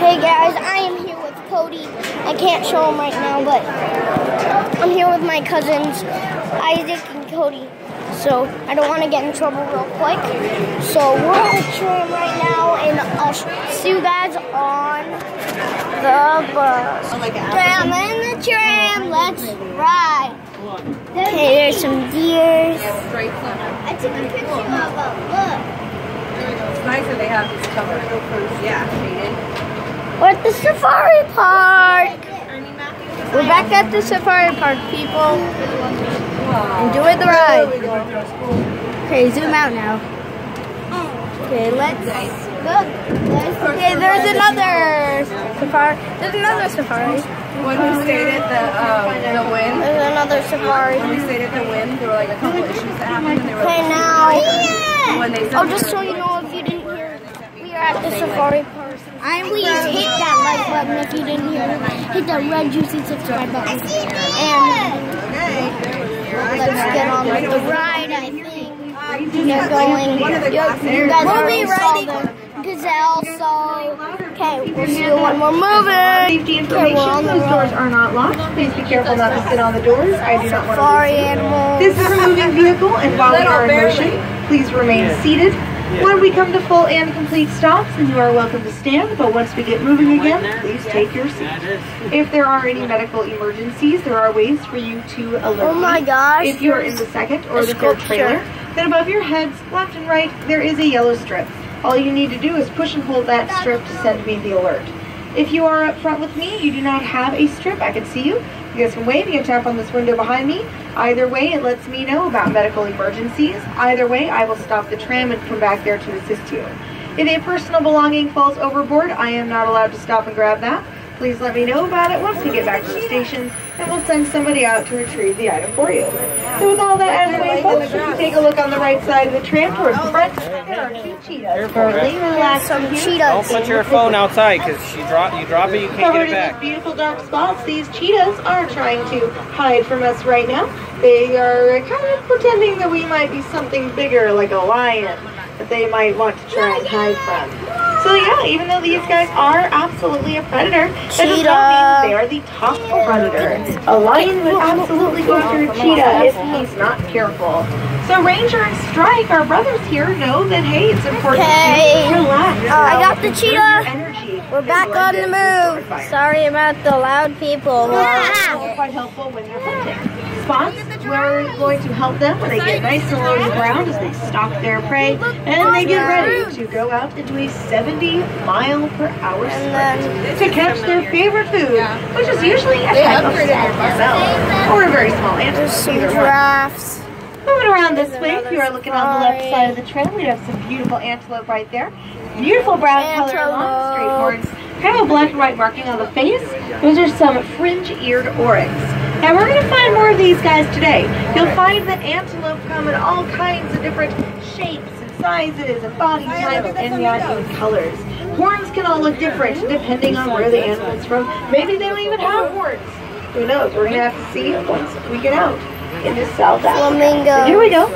Hey guys, I am here with Cody. I can't show him right now, but I'm here with my cousins, Isaac and Cody. So I don't want to get in trouble real quick. So we're on the tram right now, and I'll see you guys on the bus. Tram in the tram, let's ride. Okay, there's some deers. I took a picture of them, look. It's nice that they have this cover. Yeah, shaded. We're at the safari park. We're back at the safari park, people. Enjoy the ride. Okay, zoom out now. Okay, let's look. Okay, there's another safari. There's another safari. When we stayed at the Wynn. There's another safari. When we stayed at the Wynn, there were like a couple issues that happened. And they were Okay, now. I'll just so you know, if you didn't hear, we are at the safari park. Please hit that like button if you didn't hear. Hit the red juicy subscribe button. And let's get on with the ride. I think they're going. You guys already saw the gazelle, so okay, we'll see you when we're moving. Safety information, those doors are not locked. Please be careful not to sit on the doors. I do not want to Safari animals. This is a moving vehicle, and while we are in motion, please remain seated. When we come to full and complete stops, then you are welcome to stand, but once we get moving again, please take your seat. If there are any medical emergencies, there are ways for you to alert Oh my me. gosh. If you're in the second or the third trailer, then above your heads, left and right, there is a yellow strip. All you need to do is push and hold that strip to send me the alert. If you are up front with me, you do not have a strip, I can see you. You guys can wave, you can tap on this window behind me. Either way, it lets me know about medical emergencies. Either way, I will stop the tram and come back there to assist you. If a personal belonging falls overboard, I am not allowed to stop and grab that. Please let me know about it once we get back to the station, and we'll send somebody out to retrieve the item for you. So with all that out of the way, folks, you can take a look on the right side of the tram towards the front. There are two cheetahs. Some cheetahs. Don't put your phone outside, because you drop it, you can't Covered get it in back. these beautiful dark spots, these cheetahs are trying to hide from us right now. They are kind of pretending that we might be something bigger, like a lion, that they might want to try and hide from. So yeah, even though these guys are absolutely a predator, that does not mean they are the top predator. A lion would absolutely go after a cheetah if he's not careful. So Ranger and Strike, our brothers here, know that, hey, it's important to relax. I got the cheetah. Energy. We're back on the move. Sorry about the loud people. They're quite helpful when they're hunting. Spots, we're going to help them when they get nice and low to the ground as they stalk their prey, and they get ready to go out into a 70-mile-per-hour sprint to catch their favorite food, which is usually a type of gazelle or a very small ant. There's some giraffes. Moving around this way, if you are looking on the left side of the trail, we have some beautiful antelope right there. Beautiful brown color along straight horns. Kind of a black and white marking on the face. Those are some fringe-eared oryx. Now we're going to find more of these guys today. You'll find that antelope come in all kinds of different shapes and sizes and body types and yet in colors. Horns can all look different depending on where the animal's from. Maybe they don't even have horns. Who knows? We're going to have to see once we get out into South Africa. Flamingo. Here we go.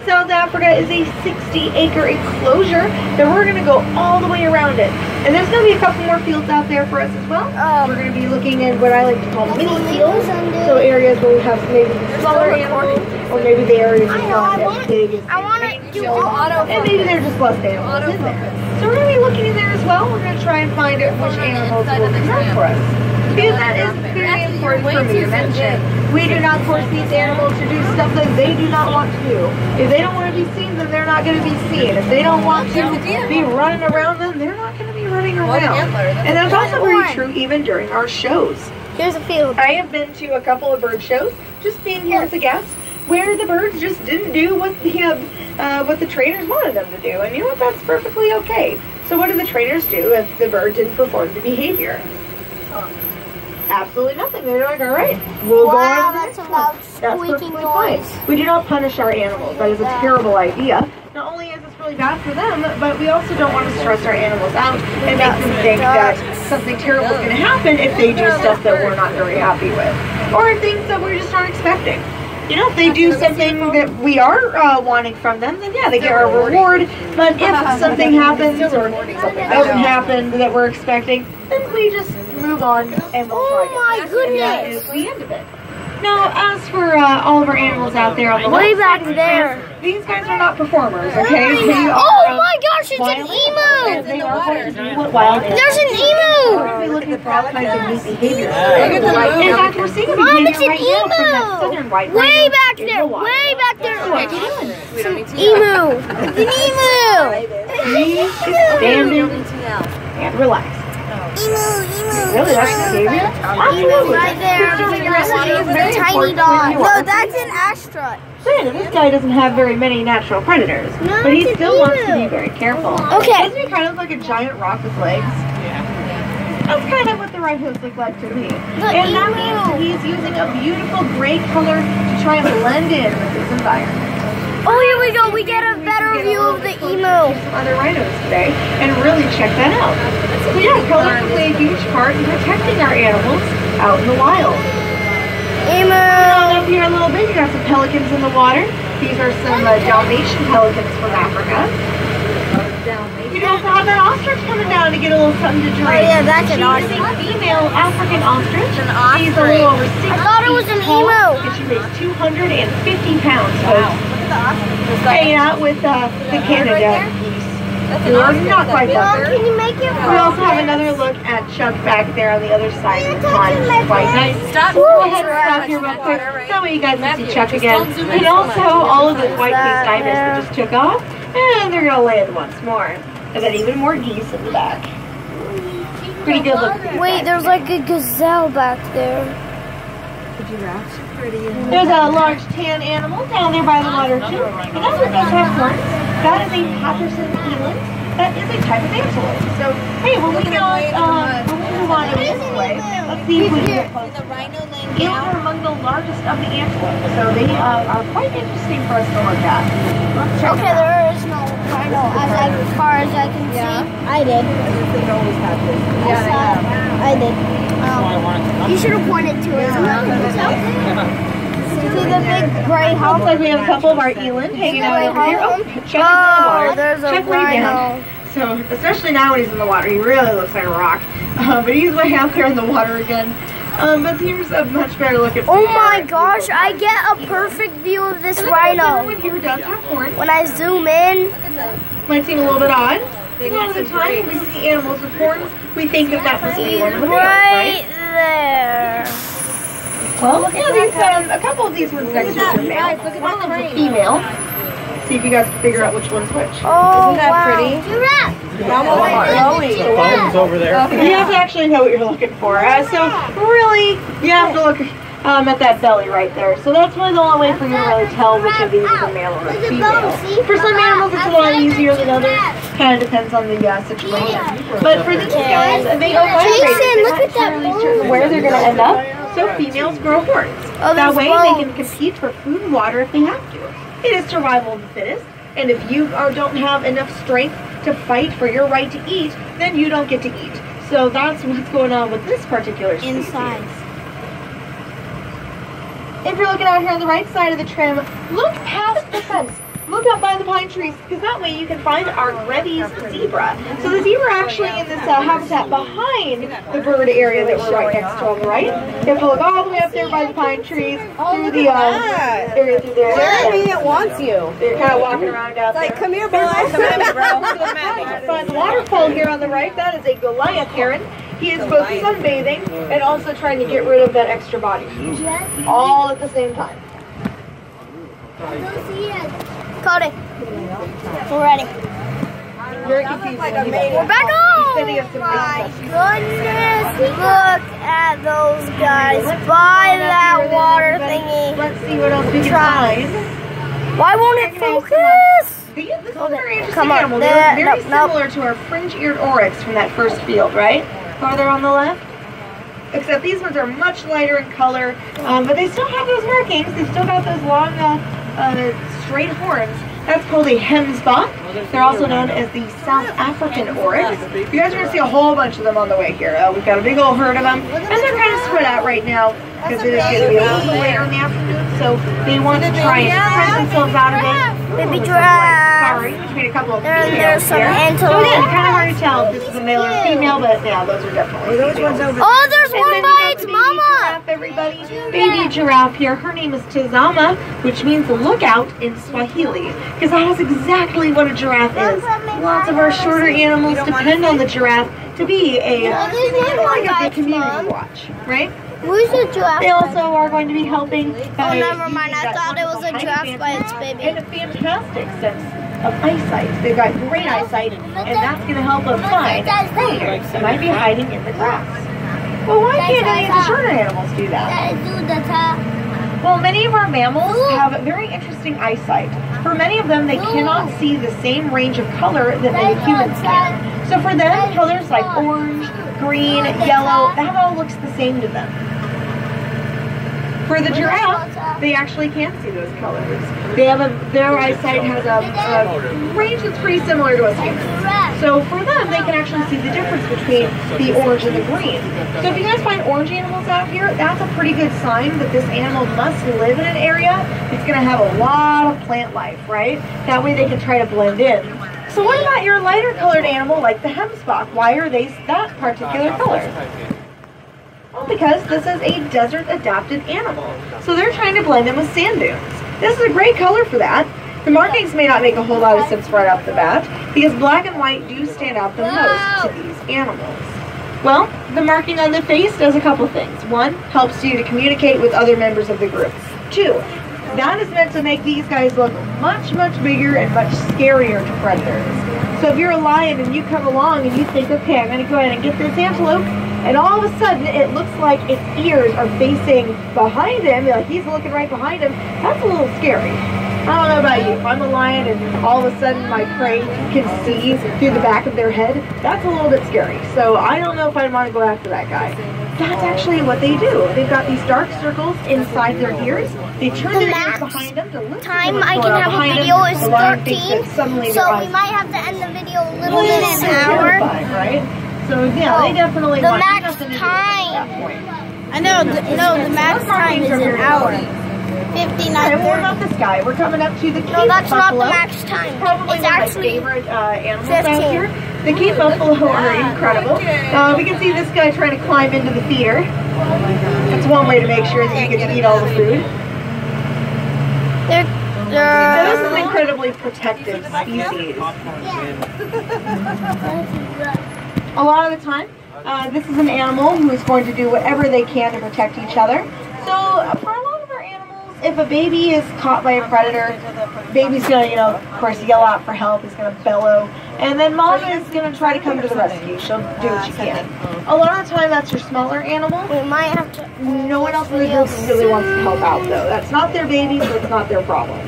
South Africa is a 60-acre enclosure that we're going to go all the way around it. And there's going to be a couple more fields out there for us as well. We're going to be looking at what I like to call mini fields. So areas where we have maybe smaller animals, or maybe the areas are not as big as I want to do auto. and maybe there's just less animals in there. So we're going to be looking in there as well. We're going to try and find out which animals will come out for us. Because that is very important for me to mention. We do not force these animals to do stuff that they do not want to do. If they don't want to be seen, then they're not going to be seen. If they don't want to be running around, then they're not going to be running around. And that's also very true even during our shows. Here's a field. I have been to a couple of bird shows, just being here as a guest, where the birds just didn't do what the trainers wanted them to do. And you know what? That's perfectly okay. So what do the trainers do if the bird didn't perform the behavior? Absolutely nothing. They're like, all right, we'll go on to the next one. That's perfectly fine. We do not punish our animals. That is a terrible idea. Not only is this really bad for them, but we also don't want to stress our animals out and make them think that something terrible is going to happen if they do stuff that we're not very happy with, or things that we just aren't expecting. You know, if they do something that we are wanting from them, then yeah, they get our reward. But if something happens or something doesn't happen that we're expecting, then we just move on and we'll try again. Oh my goodness! That is the end of it. Now, as for all of our animals out there on the way back left, there, these guys are not performers, okay? They are, oh my gosh, it's an emu! They are going to do what wild animals. There's an We're emu! going to be looking for all kinds of neat behaviors. In fact, we're seeing a Mom, behavior it's an right now from that southern white emu! Way rhino back in there! the wild. Way back there! So what are you doing? It's an emu! It's an emu! He's standing and relax. Really, that's behavior? Emu right there. The tiny dog. No, that's an astronaut. Granted, this guy doesn't have very many natural predators, No, but he it's still an wants to emu. be very careful. Okay. Doesn't he kind of look like a giant rock with legs? That's kind of what the rhinos look like to me. And that means that he's using a beautiful gray color to try and blend in with his environment. Oh, here we go. We get a better view of the emu. Some other rhinos today, and really check that out. So yeah, color can play a huge part in protecting our animals out in the wild. Emu. Up here a little bit, you got some pelicans in the water. These are some Dalmatian pelicans from Africa. You also have that ostrich coming down to get a little something to drink. Oh yeah, that's an ostrich. She's a female African ostrich. She's a ostrich. little over 6 I thought it was an feet tall, emu. and she weighs 250 pounds. Wow. Hanging out with the Canada geese. Not quite Mom, that. can you make it? We also have another look at Chuck back there on the other side of the pond, which is quite nice. Stop. So go ahead and stop here real quick. That way you guys can see Chuck again. And also all of the white-faced ibis that just took off. And they're going to land once more. And then even more geese in the back. Pretty good looking. Wait, there's like a gazelle back there. There's a large tan animal down there by the water too. And that one does have horns. That is a Patterson eland. That is a type of antelope. So hey, when we move on over this way, let's see if we can get closer. Eland are among the largest of the antelopes, so they are quite interesting for us to look at. Let's check Okay, them out. there is no rhino as far as I can see. I did. I did. You should have pointed to it. See the big gray house? Looks like we have a couple of our eland hanging out over here. Oh, Chuck is in the water. There's a Chuck way down. rhino. So, especially now when he's in the water, he really looks like a rock. But he's way out there in the water again. But here's a much better look at Oh my gosh, I get a perfect view of this rhino. One here does have horns. When I zoom in, Might seem a little bit odd. A lot of the time when we see animals with horns, we think that must be he's one of the males, right right? there. Well, yeah, these, a couple of these ones next to are male. One of them's a female. See if you guys can figure out which one's which. Oh, Isn't that wow. pretty? Giraffe. The phone's over there. You have to actually know what you're looking for. So really, you have to look at that belly right there. So that's really the only way for you to really tell which of these is a male or a female. For some animals, it's a lot easier than others. Kind of depends on the situation. But for these guys, they are Jason, look at that not certain where they're going to end up. So females grow horns. Oh, That there's way bones. they can compete for food and water if they have to. It is survival of the fittest. And if you don't have enough strength to fight for your right to eat, then you don't get to eat. So that's what's going on with this particular species. Inside. If you're looking out here on the right side of the tram, look past the fence. Look up by the pine trees, because that way you can find our Grevy's zebra. So the zebra actually in this habitat behind the bird area that we're right next to on the right. You have to look all the way up there by the pine trees, through the area through there. Jeremy, it wants you. They're kind of walking around out there. Come here, boy. Come at me, bro. Find the waterfall here on the right. That is a Goliath heron. He is both sunbathing and also trying to get rid of that extra body heat. All at the same time. Cody, we're ready. Very confused. We're back home! Sending us some My goodness, look at those guys by that water thingy. Let's see what else we can find. Why won't it focus? This is a very interesting Come on, animal. there, They're very nope. similar to our fringe-eared oryx from that first field, right? Farther on the left. Except these ones are much lighter in color, but they still have those markings. They've still got those long, straight horns. That's called a hemsbok. They're also known as the South African oryx. You guys are going to see a whole bunch of them on the way here. We've got a big old herd of them, and they're kind of spread out right now because it is going to be a little later in the afternoon, so they want to try and spread themselves out a bit. Baby giraffe. Sorry, which made a couple of There's some here. antelope. So again, kind of hard to tell if this is a male or a female, but yeah, those are definitely females. Oh, there's one by its mama. Giraffe, everybody. Baby giraffe here. Her name is Tazama, which means lookout in Swahili, because that is exactly what a giraffe is. Lots of our shorter animals depend on the giraffe to be a community watch, right? Where's the giraffe? They also are going to be helping. Oh, never mind. I thought it was a giraffe by its baby. And a fantastic sense of eyesight. They've got great eyesight, and that's going to help them find predators that might be hiding in the grass. Well, why can't any of the shorter animals do that? Well, many of our mammals have very interesting eyesight. For many of them, they cannot see the same range of color that many humans can. So for them, colors like orange, green, yellow, that all looks the same to them. For the giraffe, they actually can see those colors. They have their eyesight has a range that's pretty similar to us humans. So for them, they can actually see the difference between the orange and the green. So if you guys find orange animals out here, that's a pretty good sign that this animal must live in an area that's going to have a lot of plant life, right? That way they can try to blend in. So what about your lighter colored animal like the hemsbok? Why are they that particular color? Well, because this is a desert adapted animal. So they're trying to blend in with sand dunes. This is a great color for that. The markings may not make a whole lot of sense right off the bat, because black and white do stand out the most to these animals. Well, the marking on the face does a couple things. One, helps you to communicate with other members of the group. Two, that is meant to make these guys look much, much bigger and much scarier to predators. So if you're a lion and you come along and you think, okay, I'm going to go ahead and get this antelope, and all of a sudden it looks like its ears are facing behind him, like he's looking right behind him, that's a little scary. I don't know about you, if I'm a lion and all of a sudden my prey can see through the back of their head, that's a little bit scary. So I don't know if I'd want to go after that guy. That's actually what they do. They've got these dark circles inside their ears. They turn their ears behind them to listen Time to what's I going can on have a behind video them. is The lion 13, thinks that suddenly so their we eyes might have to end the video a little bit in an hour. Right? So yeah, they definitely The want max nothing to do with time. that point. I know, the max time is an hour. 59. Alright, well, what about this guy? We're coming up to the Cape No, that's not buffalo. the max time. Probably It's one of my actually favorite animals 15. out here. The Cape buffalo are incredible. We can see this guy trying to climb into the feeder. That's one way to make sure that you get to eat all the food. So this is an incredibly protective species. A lot of the time, this is an animal who is going to do whatever they can to protect each other. So for a lot of our animals, if a baby is caught by a predator, baby's going to, of course, yell out for help. He's going to bellow. And then mama is going to try to come to the rescue. She'll do what she can. A lot of the time, that's your smaller animal. We might have to. No one else in the group really wants to help out, though. That's not their baby, so it's not their problem.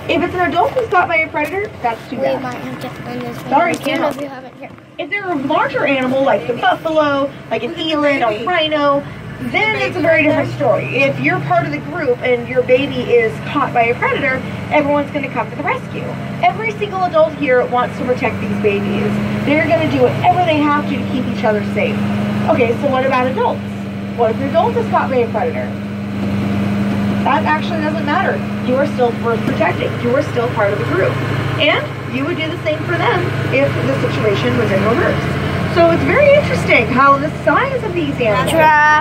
If it's an adult who's caught by a predator, that's too bad. We might have to end this video. Sorry, Soon can't if help. you haven't here. If they're a larger animal, like the buffalo, like an eland, a rhino, then it's a very different story. If you're part of the group and your baby is caught by a predator, everyone's going to come to the rescue. Every single adult here wants to protect these babies. They're going to do whatever they have to keep each other safe. Okay, so what about adults? What if an adult is caught by a predator? That actually doesn't matter. You are still worth protecting. You are still part of the group. And you would do the same for them if the situation was in reverse. So it's very interesting how the size of these animals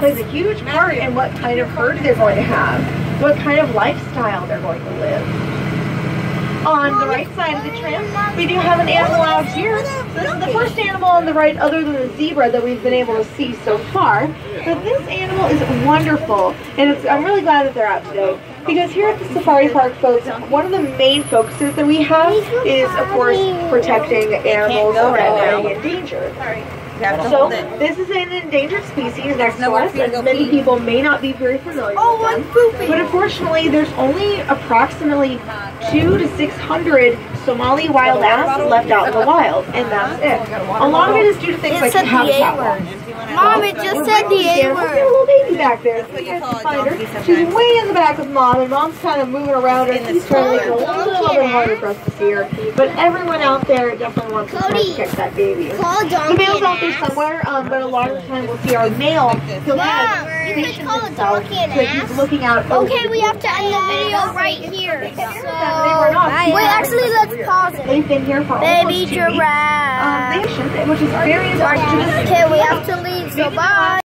plays a huge part in what kind of herd they're going to have, what kind of lifestyle they're going to live. On the right side of the tram, we do have an animal out here. So this is the first animal on the right other than the zebra that we've been able to see so far. But this animal is wonderful, and I'm really glad that they're out today. Because here at the safari park, folks, one of the main focuses that we have is, of course, protecting animals that are endangered. So this is an endangered species next to us, and many people may not be very familiar with them. But unfortunately, there's only approximately 200 to 600 Somali wild ass left out in the wild, and that's it. A lot of it is due to things like habitat loss. Mom, it just said the A Look at word. a little baby back there. So you guys can find her. She's way in the back with Mom, and Mom's kind of moving around her. She's trying to make it a little bit harder for us to see her. But everyone out there definitely wants to catch that baby. Call The male's out there somewhere, but a lot of the time we'll see our male. He'll have stationed call a himself donkey an so he's looking out. Okay, we have to end the video right here. They were not. Wait, actually, let's pause it. They've been here for Baby almost 2 weeks. giraffe. They should, which is very important to this. Okay, we have to leave, so bye.